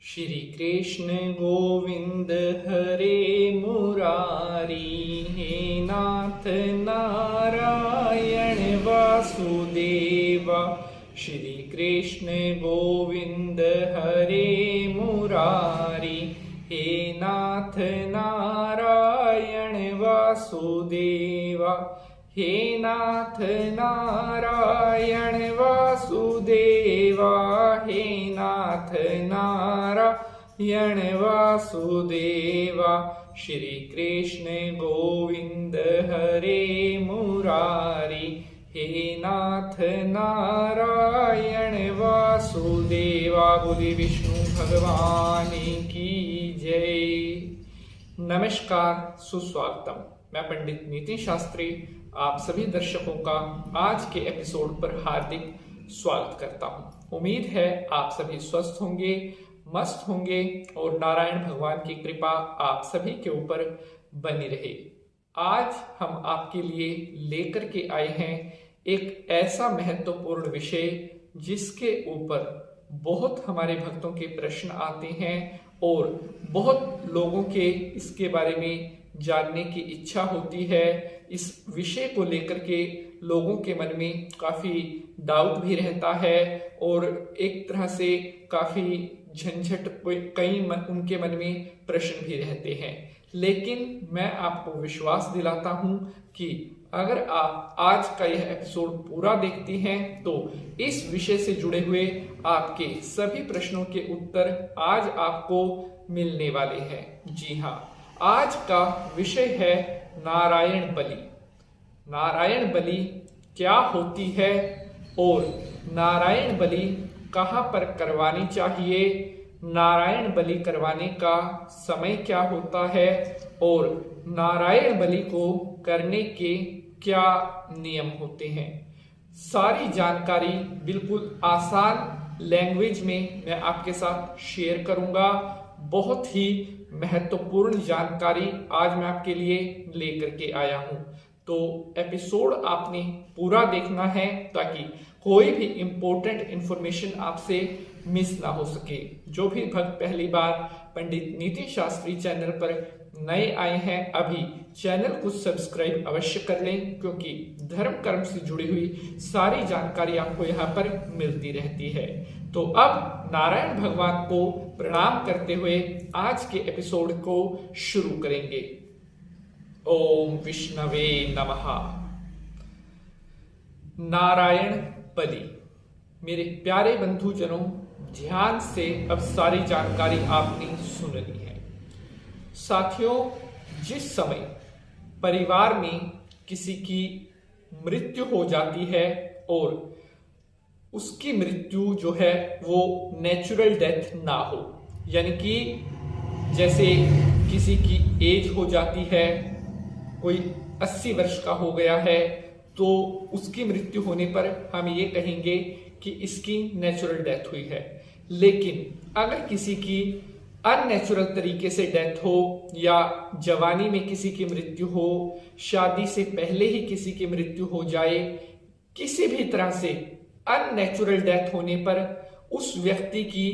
श्री कृष्ण गोविंद हरे मुरारी, हे नाथ नारायण वासुदेवा। श्री कृष्ण गोविंद हरे मुरारी, हे नाथ नारायण वासुदेवा। हे नाथ नारायण वासुदेवा, हे नाथ नारायण वासुदेवा। श्री कृष्ण गोविंद हरे मुरारी, हे नाथ नारायण वासुदेवा। बोले विष्णु भगवान की जय। नमस्कार, सुस्वागतम। मैं पंडित नितिन शास्त्री आप सभी दर्शकों का आज के एपिसोड पर हार्दिक स्वागत करता हूं। उम्मीद है आप सभी स्वस्थ होंगे, मस्त होंगे और नारायण भगवान की कृपा आप सभी के ऊपर बनी रहे। आज हम आपके लिए लेकर के आए हैं एक ऐसा महत्वपूर्ण विषय जिसके ऊपर बहुत हमारे भक्तों के प्रश्न आते हैं और बहुत लोगों के इसके बारे में जानने की इच्छा होती है। इस विषय को लेकर के लोगों के मन में काफी डाउट भी रहता है और एक तरह से काफी झंझट उनके मन में प्रश्न भी रहते हैं। लेकिन मैं आपको विश्वास दिलाता हूं कि अगर आप आज का यह एपिसोड पूरा देखती हैं तो इस विषय से जुड़े हुए आपके सभी प्रश्नों के उत्तर आज आपको मिलने वाले हैं। जी हाँ, आज का विषय है नारायण बलि। नारायण बलि क्या होती है और नारायण बलि कहाँ पर करवानी चाहिए, नारायण बलि करवाने का समय क्या होता है और नारायण बलि को करने के क्या नियम होते हैं। सारी जानकारी बिल्कुल आसान लैंग्वेज में मैं आपके साथ शेयर करूंगा। बहुत ही महत्वपूर्ण जानकारी आज मैं आपके लिए लेकर के आया हूं, तो एपिसोड आपने पूरा देखना है ताकि कोई भी इंपॉर्टेंट इंफॉर्मेशन आपसे मिस ना हो सके। जो भी भक्त पहली बार पंडित नितिन शास्त्री चैनल पर नए आए हैं, अभी चैनल को सब्सक्राइब अवश्य कर लें, क्योंकि धर्म कर्म से जुड़ी हुई सारी जानकारी आपको यहाँ पर मिलती रहती है। तो अब नारायण भगवान को प्रणाम करते हुए आज के एपिसोड को शुरू करेंगे। ओम विष्णवे नमः। नारायण बलि। मेरे प्यारे बंधुजनों, ध्यान से अब सारी जानकारी आपने सुन ली है। साथियों, जिस समय परिवार में किसी की मृत्यु हो जाती है और उसकी मृत्यु जो है वो नेचुरल डेथ ना हो, यानी कि जैसे किसी की एज हो जाती है, कोई 80 वर्ष का हो गया है, तो उसकी मृत्यु होने पर हम ये कहेंगे कि इसकी नेचुरल डेथ हुई है। लेकिन अगर किसी की अननेचुरल तरीके से डेथ हो या जवानी में किसी की मृत्यु हो, शादी से पहले ही किसी की मृत्यु हो जाए, किसी भी तरह से अननेचुरल डेथ होने पर उस व्यक्ति की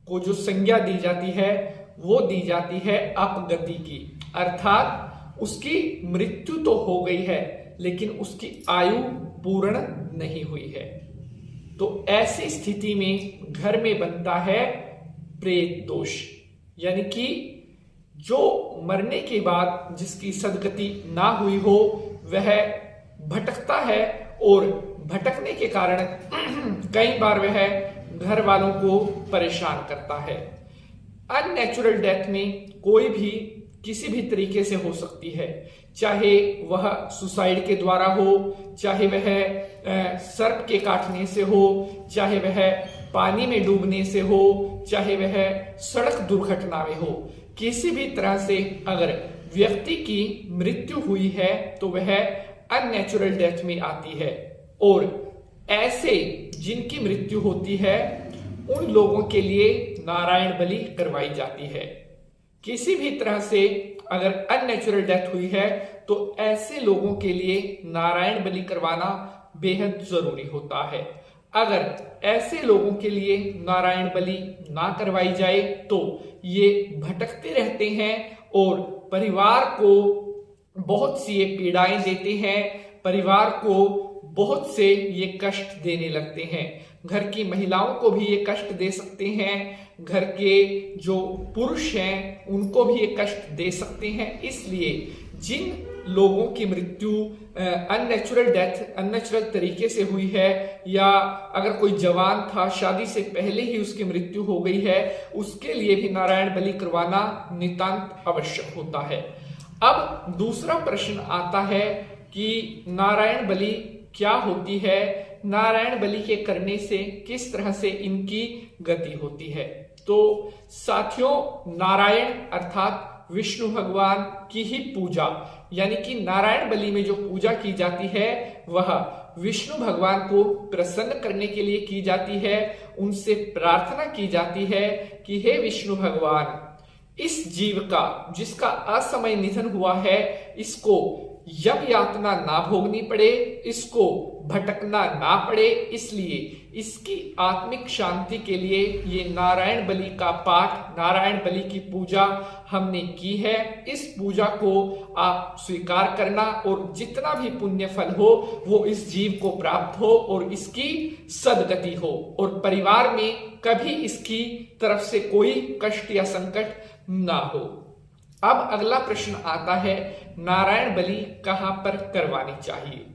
को जो संज्ञा दी जाती है वो दी जाती है अपगति की। अर्थात उसकी मृत्यु तो हो गई है लेकिन उसकी आयु पूर्ण नहीं हुई है। तो ऐसी स्थिति में घर में बनता है प्रेत दोष, यानी कि जो मरने के बाद जिसकी सदगति ना हुई हो वह भटकता है और भटकने के कारण कई बार वह घर वालों को परेशान करता है। अननेचुरल डेथ में कोई भी किसी भी तरीके से हो सकती है, चाहे वह सुसाइड के द्वारा हो, चाहे वह सर्प के काटने से हो, चाहे वह पानी में डूबने से हो, चाहे वह सड़क दुर्घटना में हो। किसी भी तरह से अगर व्यक्ति की मृत्यु हुई है तो वह अननेचुरल डेथ में आती है। और ऐसे जिनकी मृत्यु होती है उन लोगों के लिए नारायण बलि करवाई जाती है। किसी भी तरह से अगर अननेचुरल डेथ हुई है तो ऐसे लोगों के लिए नारायण बलि करवाना बेहद जरूरी होता है। अगर ऐसे लोगों के लिए नारायण बलि ना करवाई जाए तो ये भटकते रहते हैं और परिवार को बहुत सी ये पीड़ाएं देते हैं, परिवार को बहुत से ये कष्ट देने लगते हैं। घर की महिलाओं को भी ये कष्ट दे सकते हैं, घर के जो पुरुष हैं उनको भी ये कष्ट दे सकते हैं। इसलिए जिन लोगों की मृत्यु अननेचुरल डेथ, अननेचुरल तरीके से हुई है, या अगर कोई जवान था शादी से पहले ही उसकी मृत्यु हो गई है, उसके लिए भी नारायण बलि करवाना नितांत आवश्यक होता है। अब दूसरा प्रश्न आता है कि नारायण बलि क्या होती है, नारायण बलि के करने से किस तरह से इनकी गति होती है। तो साथियों, नारायण अर्थात विष्णु भगवान की ही पूजा, यानी कि नारायण बलि में जो पूजा की जाती है वह विष्णु भगवान को प्रसन्न करने के लिए की जाती है। उनसे प्रार्थना की जाती है कि हे विष्णु भगवान, इस जीव का, जिसका असमय निधन हुआ है, इसको यम यातना ना भोगनी पड़े, इसको भटकना ना पड़े, इसलिए इसकी आत्मिक शांति के लिए ये नारायण बलि का पाठ, नारायण बलि की पूजा हमने की है। इस पूजा को आप स्वीकार करना और जितना भी पुण्य फल हो वो इस जीव को प्राप्त हो और इसकी सदगति हो और परिवार में कभी इसकी तरफ से कोई कष्ट या संकट ना हो। अब अगला प्रश्न आता है, नारायण बलि कहां पर करवानी चाहिए।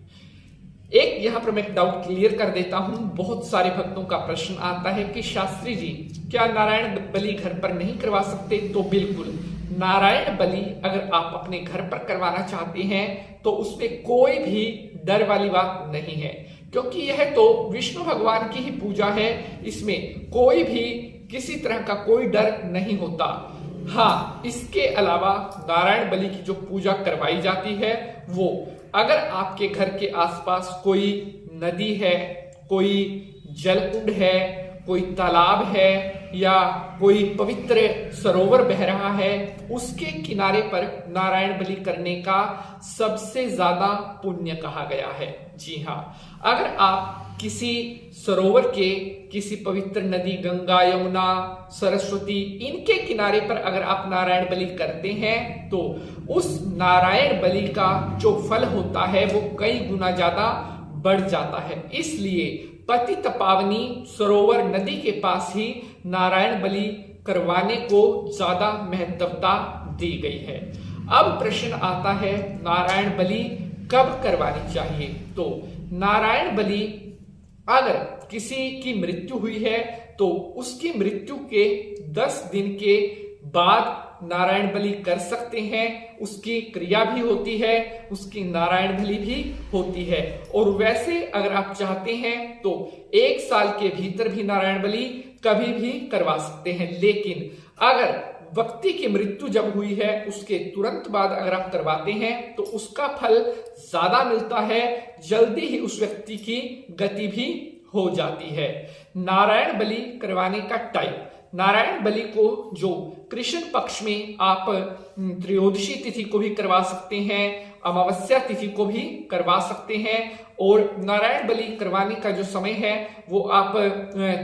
एक यहां पर मैं डाउट क्लियर कर देता हूं। बहुत सारे भक्तों का प्रश्न आता है कि शास्त्री जी, क्या नारायण बलि घर पर नहीं करवा सकते? तो बिल्कुल, नारायण बलि अगर आप अपने घर पर करवाना चाहते हैं तो उसमें कोई भी डर वाली बात नहीं है, क्योंकि यह तो विष्णु भगवान की ही पूजा है। इसमें कोई भी किसी तरह का कोई डर नहीं होता। हाँ, इसके अलावा नारायण बलि की जो पूजा करवाई जाती है वो, अगर आपके घर के आसपास कोई नदी है, कोई जलकुंड है, कोई तालाब है या कोई पवित्र सरोवर बह रहा है, उसके किनारे पर नारायण बलि करने का सबसे ज्यादा पुण्य कहा गया है। जी हाँ, अगर आप किसी सरोवर के, किसी पवित्र नदी, गंगा, यमुना, सरस्वती, इनके किनारे पर अगर आप नारायण बलि करते हैं तो उस नारायण बलि का जो फल होता है वो कई गुना ज्यादा बढ़ जाता है। इसलिए पतित पावनी सरोवर, नदी के पास ही नारायण बलि करवाने को ज्यादा महत्वता दी गई है। अब प्रश्न आता है, नारायण बलि कब करवानी चाहिए? तो नारायण बलि अगर किसी की मृत्यु हुई है तो उसकी मृत्यु के 10 दिन के बाद नारायण बलि कर सकते हैं। उसकी क्रिया भी होती है, उसकी नारायण बलि भी होती है। और वैसे अगर आप चाहते हैं तो 1 साल के भीतर भी नारायण बलि कभी भी करवा सकते हैं। लेकिन अगर व्यक्ति की मृत्यु जब हुई है उसके तुरंत बाद अगर आप करवाते हैं तो उसका फल ज्यादा मिलता है, जल्दी ही उस व्यक्ति की गति भी हो जाती है। नारायण बलि करवाने का टाइम, नारायण बलि को जो कृष्ण पक्ष में आप त्रयोदशी तिथि को भी करवा सकते हैं, अमावस्या तिथि को भी करवा सकते हैं, और नारायण बलि करवाने का जो समय है वो आप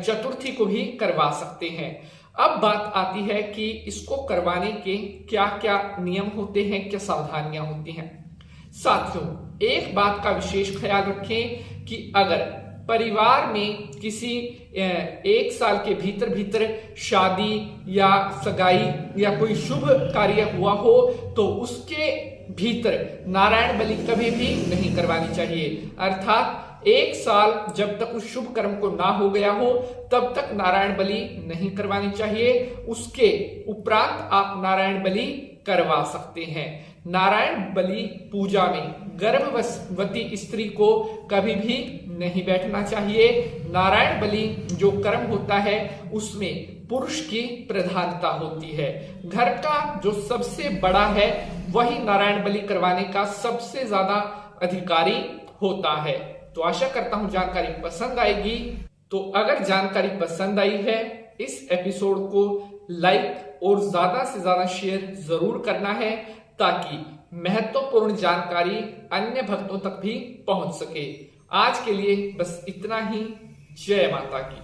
चतुर्थी को भी करवा सकते हैं। अब बात आती है कि इसको करवाने के क्या क्या नियम होते हैं, क्या सावधानियां होती हैं। साथियों, एक बात का विशेष ख्याल रखें कि अगर परिवार में किसी 1 साल के भीतर शादी या सगाई या कोई शुभ कार्य हुआ हो तो उसके भीतर नारायण बलि कभी भी नहीं करवानी चाहिए। अर्थात 1 साल जब तक उस शुभ कर्म को ना हो गया हो तब तक नारायण बलि नहीं करवानी चाहिए। उसके उपरांत आप नारायण बलि करवा सकते हैं। नारायण बलि पूजा में गर्भवती स्त्री को कभी भी नहीं बैठना चाहिए। नारायण बलि जो कर्म होता है उसमें पुरुष की प्रधानता होती है। घर का जो सबसे बड़ा है वही नारायण बलि करवाने का सबसे ज्यादा अधिकारी होता है। तो आशा करता हूं जानकारी पसंद आएगी। तो अगर जानकारी पसंद आई है, इस एपिसोड को लाइक और ज्यादा से ज्यादा शेयर जरूर करना है ताकि महत्वपूर्ण जानकारी अन्य भक्तों तक भी पहुंच सके। आज के लिए बस इतना ही। जय माता की।